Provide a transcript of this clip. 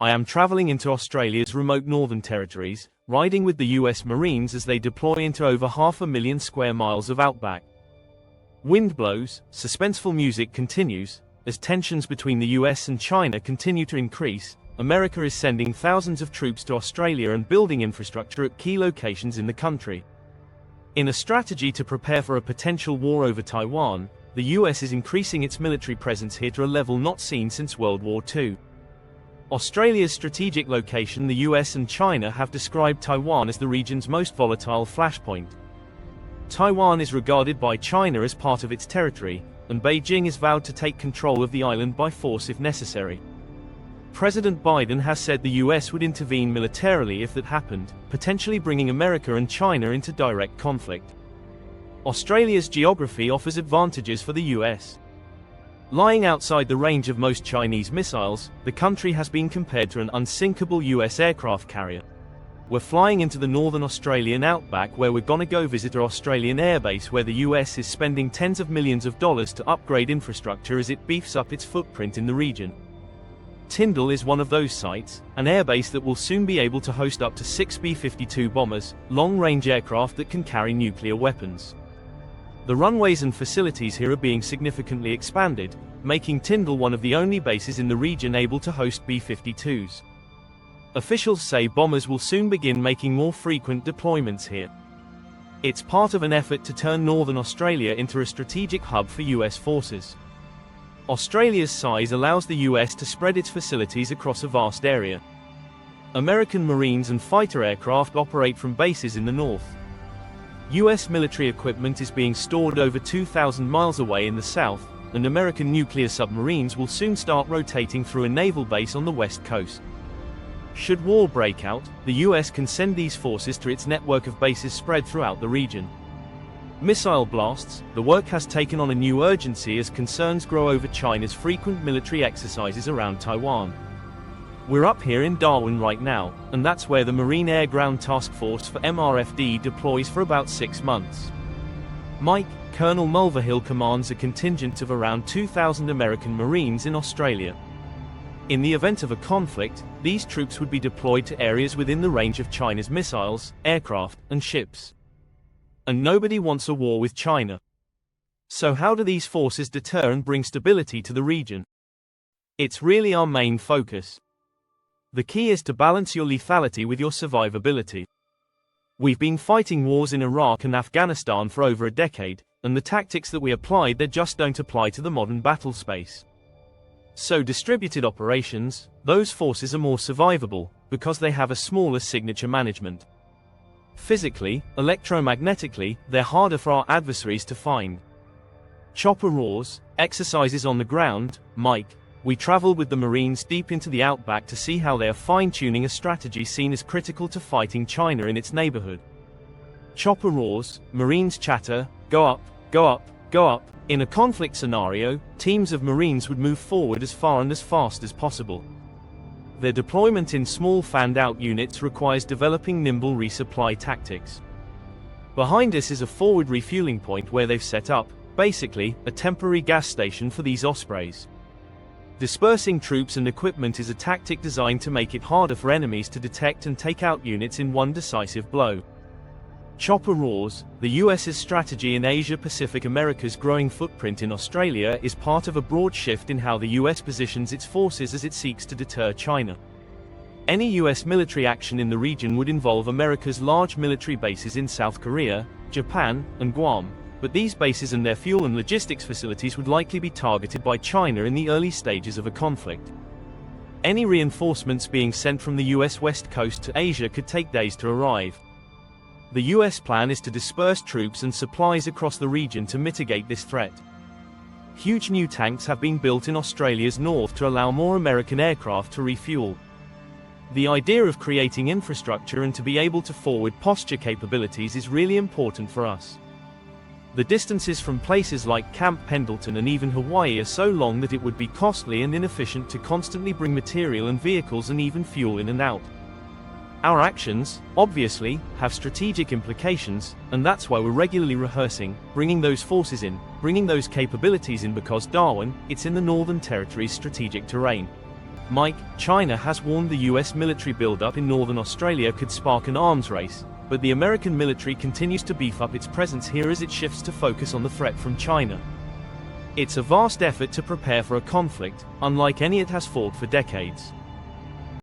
I am traveling into Australia's remote northern territories, riding with the US Marines as they deploy into over 500,000 square miles of outback. Wind blows, suspenseful music continues. As tensions between the US and China continue to increase, America is sending thousands of troops to Australia and building infrastructure at key locations in the country. In a strategy to prepare for a potential war over Taiwan, the US is increasing its military presence here to a level not seen since World War II. Australia's strategic location. The US and China have described Taiwan as the region's most volatile flashpoint. Taiwan is regarded by China as part of its territory, and Beijing is vowed to take control of the island by force if necessary. President Biden has said the US would intervene militarily if that happened, potentially bringing America and China into direct conflict. Australia's geography offers advantages for the US. Lying outside the range of most Chinese missiles, the country has been compared to an unsinkable US aircraft carrier. We're flying into the northern Australian outback where we're gonna go visit our Australian airbase where the US is spending tens of millions of dollars to upgrade infrastructure as it beefs up its footprint in the region. Tindal is one of those sites, an airbase that will soon be able to host up to 6 B-52 bombers, long-range aircraft that can carry nuclear weapons. The runways and facilities here are being significantly expanded, making Tindal one of the only bases in the region able to host B-52s. Officials say bombers will soon begin making more frequent deployments here. It's part of an effort to turn northern Australia into a strategic hub for US forces. Australia's size allows the US to spread its facilities across a vast area. American Marines and fighter aircraft operate from bases in the north. US military equipment is being stored over 2,000 miles away in the south, and American nuclear submarines will soon start rotating through a naval base on the west coast. Should war break out, the US can send these forces to its network of bases spread throughout the region. Missile blasts. The work has taken on a new urgency as concerns grow over China's frequent military exercises around Taiwan. We're up here in Darwin right now, and that's where the Marine Air Ground Task Force for mrf-d deploys for about 6 months. Mike, Colonel Mulvihill commands a contingent of around 2,000 American Marines in Australia. In the event of a conflict, these troops would be deployed to areas within the range of China's missiles, aircraft, and ships. And nobody wants a war with China. So how do these forces deter and bring stability to the region? It's really our main focus. The key is to balance your lethality with your survivability. We've been fighting wars in Iraq and Afghanistan for over a decade, and the tactics that we applied there just don't apply to the modern battle space. So distributed operations, those forces are more survivable, because they have a smaller signature management. Physically, electromagnetically, they're harder for our adversaries to find. Chopper roars, exercises on the ground. Mike, we traveled with the Marines deep into the outback to see how they are fine-tuning a strategy seen as critical to fighting China in its neighborhood. Chopper roars, Marines chatter, go up, go up, go up. In a conflict scenario, teams of Marines would move forward as far and as fast as possible. Their deployment in small fanned-out units requires developing nimble resupply tactics. Behind us is a forward refueling point where they've set up, basically, a temporary gas station for these ospreys. Dispersing troops and equipment is a tactic designed to make it harder for enemies to detect and take out units in one decisive blow. Chopper roars. The US's strategy in Asia-Pacific. America's growing footprint in Australia is part of a broad shift in how the US positions its forces as it seeks to deter China. Any US military action in the region would involve America's large military bases in South Korea, Japan, and Guam, but these bases and their fuel and logistics facilities would likely be targeted by China in the early stages of a conflict. Any reinforcements being sent from the US West Coast to Asia could take days to arrive. The US plan is to disperse troops and supplies across the region to mitigate this threat. Huge new tanks have been built in Australia's north to allow more American aircraft to refuel. The idea of creating infrastructure and to be able to forward posture capabilities is really important for us. The distances from places like Camp Pendleton and even Hawaii are so long that it would be costly and inefficient to constantly bring material and vehicles and even fuel in and out. Our actions, obviously, have strategic implications, and that's why we're regularly rehearsing, bringing those forces in, bringing those capabilities in because Darwin, it's in the Northern Territory's strategic terrain. Mike, China has warned the US military buildup in northern Australia could spark an arms race, but the American military continues to beef up its presence here as it shifts to focus on the threat from China. It's a vast effort to prepare for a conflict, unlike any it has fought for decades.